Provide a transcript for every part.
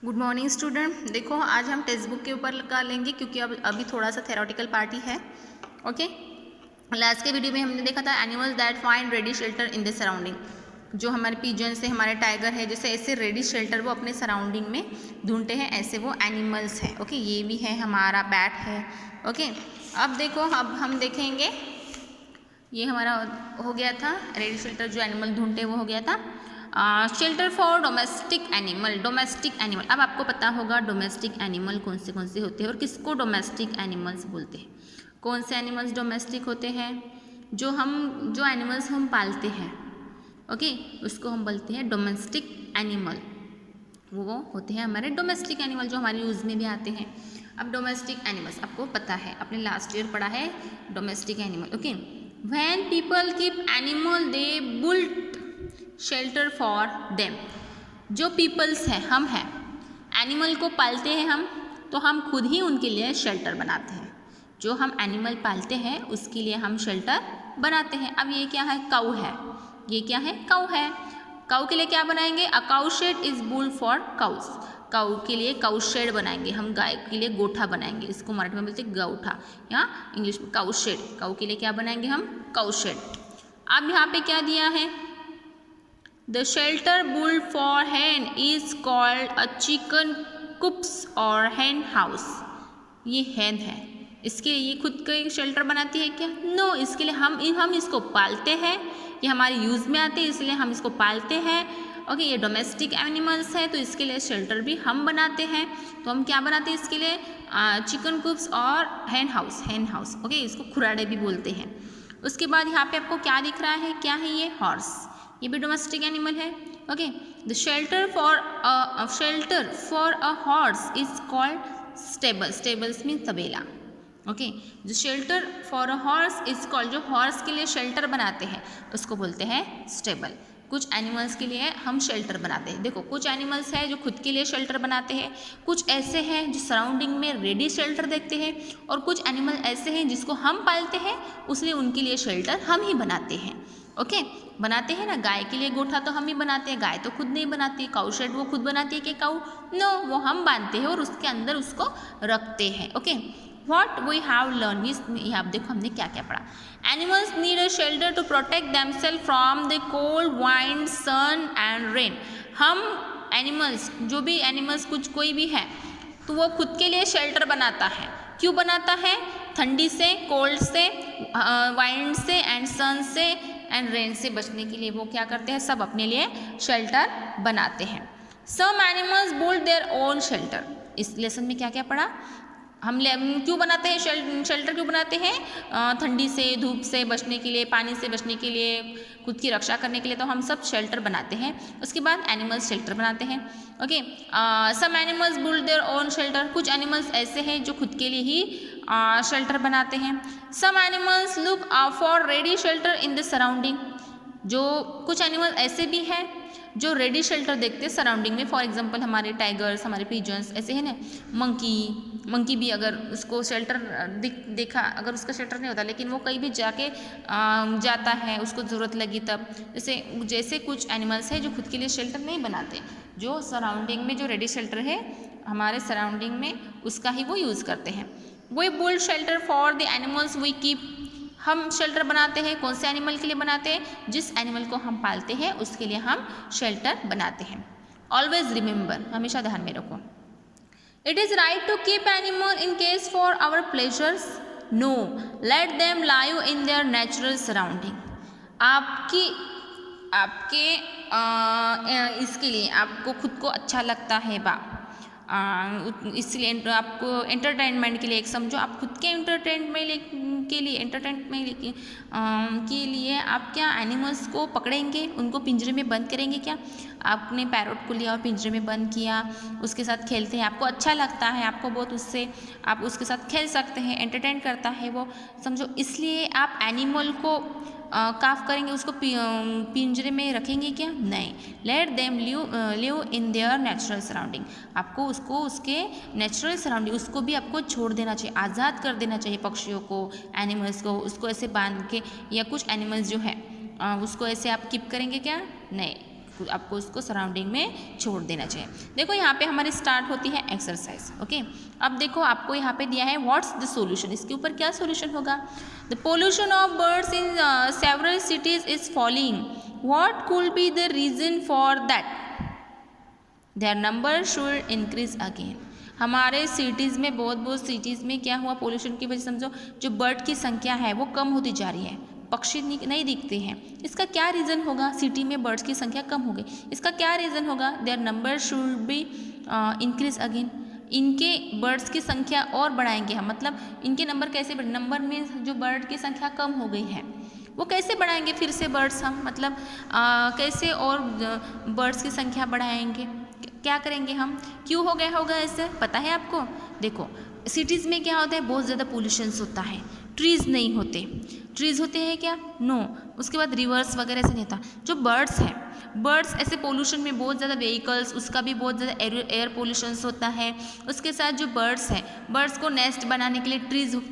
Good morning student. देखो आज हम टेक्स्ट बुक के ऊपर का लेंगे क्योंकि अब अभी थोड़ा सा थेरोटिकल पार्ट ही है। ओके, लास्ट के वीडियो में हमने देखा था animals that find ready shelter in the surrounding. जो हमारे पिजन्स है, हमारे टाइगर है, जैसे ऐसे रेडी शेल्टर वो अपने सराउंडिंग में ढूंढते हैं, ऐसे वो एनिमल्स हैं। ओके, ये भी है, हमारा बैट है। ओके, अब देखो, अब हम देखेंगे, ये हमारा हो गया था रेडी शेल्टर, जो एनिमल ढूंढते हैं वो हो गया था। Shelter for domestic animal. Domestic animal, अब आपको पता होगा डोमेस्टिक एनिमल कौन से होते हैं और किसको डोमेस्टिक एनिमल्स बोलते हैं। कौन से एनिमल्स डोमेस्टिक होते हैं? जो एनिमल्स हम पालते हैं, ओके, उसको हम बोलते हैं डोमेस्टिक एनिमल। वो होते हैं हमारे डोमेस्टिक एनिमल जो हमारे यूज़ में भी आते हैं। अब डोमेस्टिक एनिमल्स आपको पता है, आपने लास्ट ईयर पढ़ा है domestic animal. Okay, when people keep animal they built shelter for them. जो पीपल्स हैं, हम हैं, एनिमल को पालते हैं हम, तो हम खुद ही उनके लिए शेल्टर बनाते हैं। जो हम एनिमल पालते हैं उसके लिए हम शेल्टर बनाते हैं। अब ये क्या है? काऊ है। ये क्या है? काऊ है। काऊ के लिए क्या बनाएंगे? A cow shed is built for cows. Cow के लिए काऊ शेड बनाएंगे हम, गाय के लिए गोठा बनाएंगे। इसको मराठी में बोलते हैं गौठा या इंग्लिश में काऊ शेड। काऊ के लिए क्या बनाएंगे हम? काऊ शेड। अब यहाँ पे क्या दिया है? The shelter built for hen is called a chicken coops or hen house. ये hen है, इसके लिए ये खुद का एक शेल्टर बनाती है क्या? नो, इसके लिए हम इसको पालते हैं, ये हमारे यूज़ में आते हैं इसलिए हम इसको पालते हैं। ओके, ये डोमेस्टिक एनिमल्स है तो इसके लिए शेल्टर भी हम बनाते हैं। तो हम क्या बनाते हैं इसके लिए? चिकन कूप्स और hen हाउस। ओके, इसको खुराड़े भी बोलते हैं। उसके बाद यहाँ पे आपको क्या दिख रहा है? क्या है ये? हॉर्स। ये भी डोमेस्टिक एनिमल है। Okay, the shelter for a horse is called stable. Stables mean तबेला। ओके, जो shelter for a horse is called, जो हॉर्स के लिए शेल्टर बनाते हैं उसको बोलते हैं स्टेबल। कुछ एनिमल्स के लिए हम शेल्टर बनाते हैं। देखो, कुछ एनिमल्स हैं जो खुद के लिए शेल्टर बनाते हैं, कुछ ऐसे हैं जो सराउंडिंग में रेडी शेल्टर देखते हैं, और कुछ एनिमल ऐसे हैं जिसको हम पालते हैं उसलिए उनके लिए शेल्टर हम ही बनाते हैं। ओके, बनाते हैं ना। गाय के लिए गोठा तो हम ही बनाते हैं, गाय तो खुद नहीं बनाती। काऊ शेड वो खुद बनाती है कि काऊ? नो, वो हम बांधते हैं और उसके अंदर उसको रखते हैं। Okay, what we have learn, यहाँ देखो हमने क्या क्या पढ़ा। Animals need a shelter to protect themself from the cold, wind, sun and rain. हम एनिमल्स, जो भी एनिमल्स कोई भी है तो वो खुद के लिए शेल्टर बनाता है। क्यों बनाता है? ठंडी से, कोल्ड से, वाइंड से एंड सन से एंड रेन से बचने के लिए वो क्या करते हैं? सब अपने लिए शेल्टर बनाते हैं। Some animals build their own shelter. इस लेसन में क्या क्या पढ़ा? हम क्यों बनाते हैं शेल्टर? क्यों बनाते हैं? ठंडी से, धूप से बचने के लिए, पानी से बचने के लिए, खुद की रक्षा करने के लिए, तो हम सब शेल्टर बनाते हैं। उसके बाद एनिमल्स शेल्टर बनाते हैं। Okay, some animals build their own shelter. कुछ एनिमल्स ऐसे हैं जो खुद के लिए ही शेल्टर बनाते हैं। Some animals look for ready shelter in the surrounding. जो कुछ एनिमल ऐसे भी हैं जो रेडी शेल्टर देखते हैं सराउंडिंग में। फॉर एग्जांपल हमारे टाइगर्स, हमारे पिजन्स ऐसे हैं ना। मंकी भी अगर उसको शेल्टर देखा, अगर उसका शेल्टर नहीं होता लेकिन वो कहीं भी जाके जाता है, उसको ज़रूरत लगी तब। जैसे कुछ एनिमल्स हैं जो खुद के लिए शेल्टर नहीं बनाते, जो सराउंडिंग में जो रेडी शेल्टर है हमारे सराउंडिंग में उसका ही वो यूज़ करते हैं। We build shelter for the animals we keep. हम शेल्टर बनाते हैं कौन से एनिमल के लिए बनाते हैं? जिस एनिमल को हम पालते हैं उसके लिए हम शेल्टर बनाते हैं। ऑलवेज रिमेंबर, हमेशा ध्यान में रखो, it is right to keep animal in cage for our pleasures? No, let them live in their natural surrounding. आपके इसके लिए आपको खुद को अच्छा लगता है इसलिए आपको एंटरटेनमेंट के लिए, एक समझो आप खुद के एंटरटेनमेंट के लिए आप क्या एनिमल्स को पकड़ेंगे, उनको पिंजरे में बंद करेंगे क्या? आपने पैरोट को लिया और पिंजरे में बंद किया, उसके साथ खेलते हैं, आपको अच्छा लगता है, आपको बहुत उससे आप उसके साथ खेल सकते हैं, एंटरटेन करता है वो, समझो। इसलिए आप एनिमल को काफ करेंगे, उसको पिंजरे में रखेंगे क्या? नहीं। Let them live in their natural surrounding. आपको उसको उसके नेचुरल सराउंडिंग उसको भी आपको छोड़ देना चाहिए, आज़ाद कर देना चाहिए पक्षियों को, एनिमल्स को। उसको ऐसे बांध के, या कुछ एनिमल्स जो है उसको ऐसे आप कीप करेंगे क्या? नहीं, आपको उसको सराउंडिंग में छोड़ देना चाहिए। देखो यहाँ पे हमारी स्टार्ट होती है एक्सरसाइज। ओके, अब देखो आपको यहाँ पे दिया है व्हाट्स द सॉल्यूशन, इसके ऊपर क्या सॉल्यूशन होगा। The pollution of birds in several cities is falling, what could be the reason for that, their number should increase again. हमारे सिटीज़ में बहुत सिटीज़ में क्या हुआ, पोल्यूशन की वजह से समझो जो बर्ड की संख्या है वो कम होती जा रही है, पक्षी नहीं दिखते हैं। इसका क्या रीज़न होगा, सिटी में बर्ड्स की संख्या कम हो गई, इसका क्या रीज़न होगा, their number should be increase again, इनके बर्ड्स की संख्या और बढ़ाएंगे हम, मतलब इनके नंबर कैसे बढ़े, नंबर में जो बर्ड की संख्या कम हो गई है वो कैसे बढ़ाएंगे फिर से बर्ड्स हम, मतलब कैसे और बर्ड्स की संख्या बढ़ाएंगे, क्या करेंगे हम, क्यों हो गया होगा ऐसे, पता है आपको। देखो सिटीज़ में क्या होता है, बहुत ज़्यादा पोल्यूशंस होता है, ट्रीज़ नहीं होते, ट्रीज़ होते हैं क्या, नो, उसके बाद रिवर्स वगैरह ऐसे नहीं होता। जो बर्ड्स हैं, बर्ड्स ऐसे पोल्यूशन में बहुत ज़्यादा व्हीकल्स, उसका भी बहुत ज़्यादा एयर पोल्यूशंस होता है। उसके साथ जो बर्ड्स हैं, बर्ड्स को नेस्ट बनाने के लिए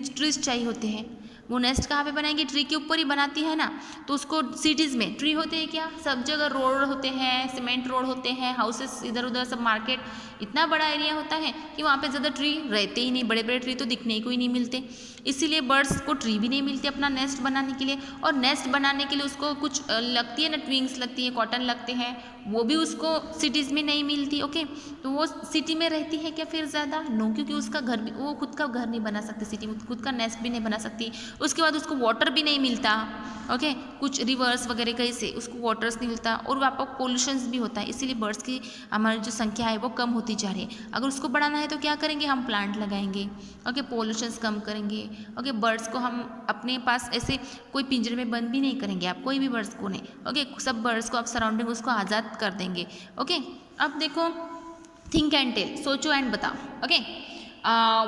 ट्रीज़ चाहिए होते हैं, वो नेस्ट कहाँ पे बनाएंगे, ट्री के ऊपर ही बनाती है ना। तो उसको सिटीज़ में ट्री होते हैं क्या, सब जगह रोड होते हैं, सीमेंट रोड होते हैं, हाउसेस इधर उधर सब, मार्केट, इतना बड़ा एरिया होता है कि वहाँ पे ज़्यादा ट्री रहते ही नहीं, बड़े बड़े ट्री तो दिखने को ही नहीं मिलते, इसीलिए बर्ड्स को ट्री भी नहीं मिलती अपना नेस्ट बनाने के लिए। और नेस्ट बनाने के लिए उसको कुछ लगती है ना, ट्विंग्स लगती है, कॉटन लगते हैं, वो भी उसको सिटीज़ में नहीं मिलती। ओके, तो वो सिटी में रहती है क्या फिर ज़्यादा, नो, क्योंकि उसका घर भी, वो खुद का घर नहीं बना सकती सिटी में, खुद का नेस्ट भी नहीं बना सकती। उसके बाद उसको वाटर भी नहीं मिलता। ओके, कुछ रिवर्स वगैरह कहीं से उसको वाटर्स नहीं मिलता, और वहाँ पर पोल्यूशंस भी होता है, इसीलिए बर्ड्स की हमारी जो संख्या है वो कम होती जा रही है। अगर उसको बढ़ाना है तो क्या करेंगे, हम प्लांट लगाएंगे। ओके, पोल्यूशंस कम करेंगे। ओके, बर्ड्स को हम अपने पास ऐसे कोई पिंजरे में बंद भी नहीं करेंगे, आप कोई भी बर्ड्स को नहीं। ओके, सब बर्ड्स को आप सराउंडिंग उसको आज़ाद कर देंगे। ओके, अब देखो थिंक एंड टेल, सोचो एंड बताओ। Okay,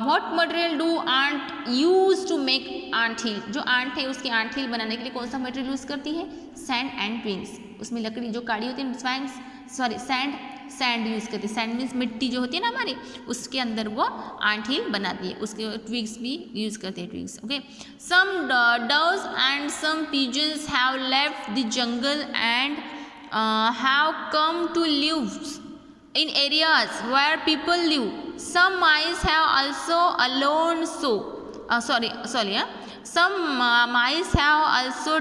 what material do ant use to make ant hill, जो आंट है उसकी आंट हिल बनाने के लिए कौन सा मटेरियल यूज़ करती है, सैंड एंड ट्विंग्स। उसमें लकड़ी जो काड़ी होती है, सैंड यूज़ करती है, सैंड मीन्स मिट्टी जो होती है ना हमारी, उसके अंदर वो आंट हिल बनाती है, उसके ट्विग्स भी यूज़ करते हैं, twigs. Okay, some doves and some pigeons have left the jungle and have come to live in areas where people live. Some mice have also alone some mice have also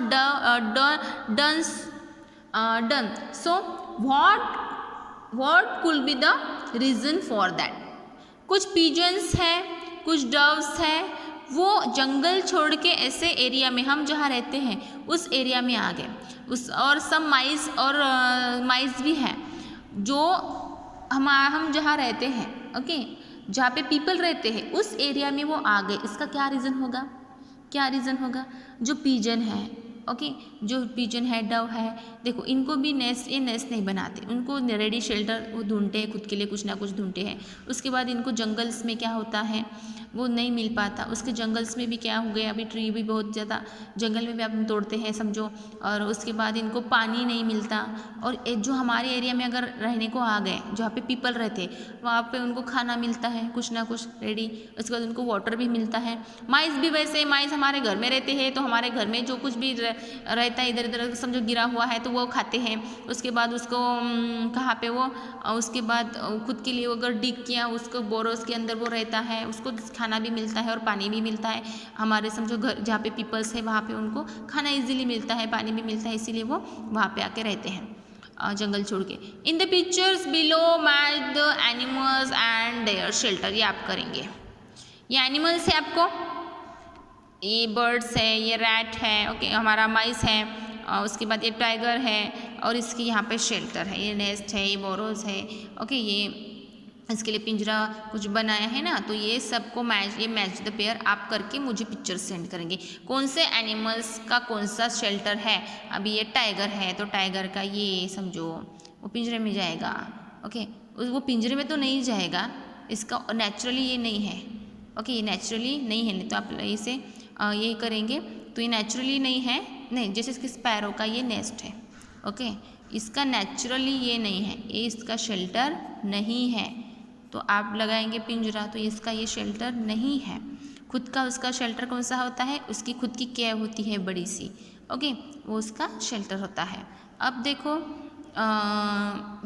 done so what could be the reason for that. कुछ pigeons हैं, कुछ doves हैं, वो जंगल छोड़ के ऐसे area में, हम जहाँ रहते हैं उस एरिया में आ गए, उस, और सब माइस और माइस भी हैं जो हम जहाँ रहते हैं, ओके, जहाँ पे पीपल रहते हैं उस एरिया में वो आ गए। इसका क्या रीज़न होगा, क्या रीज़न होगा, जो पिजन है, ओके, जो पिजन है, डव है, देखो इनको भी नेस्ट, ये नेस्ट नहीं बनाते, उनको रेडी शेल्टर वो ढूंढते हैं, खुद के लिए कुछ ना कुछ ढूंढते हैं। उसके बाद इनको जंगल्स में क्या होता है, वो नहीं मिल पाता, उसके जंगल्स में भी क्या हो गया, अभी ट्री भी बहुत ज़्यादा जंगल में भी आप तोड़ते हैं समझो, और उसके बाद इनको पानी नहीं मिलता। और जो हमारे एरिया में अगर रहने को आ गए, जहाँ पे पीपल रहते, वहाँ पे उनको खाना मिलता है कुछ ना कुछ रेडी, उसके बाद उनको वाटर भी मिलता है। माइस भी वैसे, माइस हमारे घर में रहते हैं, तो हमारे घर में जो कुछ भी रहता है इधर इधर समझो गिरा हुआ है तो वो खाते हैं। उसके बाद उसको कहाँ पे वो, उसके बाद खुद के लिए अगर डिग किया, उसको बोरोस के अंदर वो रहता है, उसको खाना भी मिलता है और पानी भी मिलता है। हमारे समझो घर जहाँ पे पीपल्स है वहाँ पे उनको खाना इजीली मिलता है, पानी भी मिलता है, इसीलिए वो वहाँ पे आके रहते हैं जंगल छोड़ के। In the pictures below match the animals and their shelter, ये आप करेंगे। ये एनिमल्स है आपको, ये बर्ड्स है, ये रैट है, ओके, हमारा माइस है, और उसके बाद ये टाइगर है, और इसकी यहाँ पे शेल्टर है, ये नेस्ट है, ये बोरोस है, ओके, ये इसके लिए पिंजरा कुछ बनाया है ना। तो ये सबको मैच द पेयर आप करके मुझे पिक्चर सेंड करेंगे, कौन से एनिमल्स का कौन सा शेल्टर है। अभी ये टाइगर है तो टाइगर का ये समझो वो पिंजरे में जाएगा, ओके, वो पिंजरे में तो नहीं जाएगा, इसका नेचुरली ये नहीं है, ओके, ये नेचुरली नहीं है, नहीं तो आप इसे ये करेंगे तो ये नेचुरली नहीं है, नहीं, जैसे इसके स्पैरो का ये नेस्ट है, ओके, इसका नेचुरली ये नहीं है, ये इसका शेल्टर नहीं है, तो आप लगाएंगे पिंजरा तो इसका ये शेल्टर नहीं है। खुद का उसका शेल्टर कौन सा होता है, उसकी खुद की केव होती है बड़ी सी, ओके, वो उसका शेल्टर होता है। अब देखो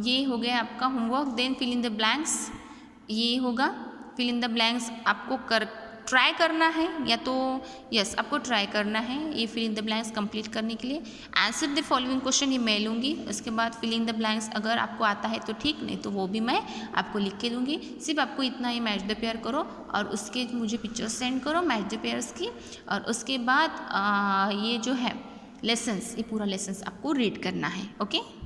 ये हो गया आपका homework. Then fill in the blanks, ये होगा फिल इन द ब्लैंक्स। आपको ट्राई करना है, या तो यस आपको ट्राई करना है ये fill in the blanks complete करने के लिए। आंसर द फॉलोइंग क्वेश्चन, ये मैं लूँगी। उसके बाद फिल इन द ब्लैंक्स अगर आपको आता है तो ठीक, नहीं तो वो भी मैं आपको लिख के दूँगी। सिर्फ आपको इतना ही मैच द पेयर करो और उसके मुझे पिक्चर्स सेंड करो मैच द पेयर्स की। और उसके बाद ये जो है लेसन्स, ये पूरा लेसन्स आपको रीड करना है। ओके।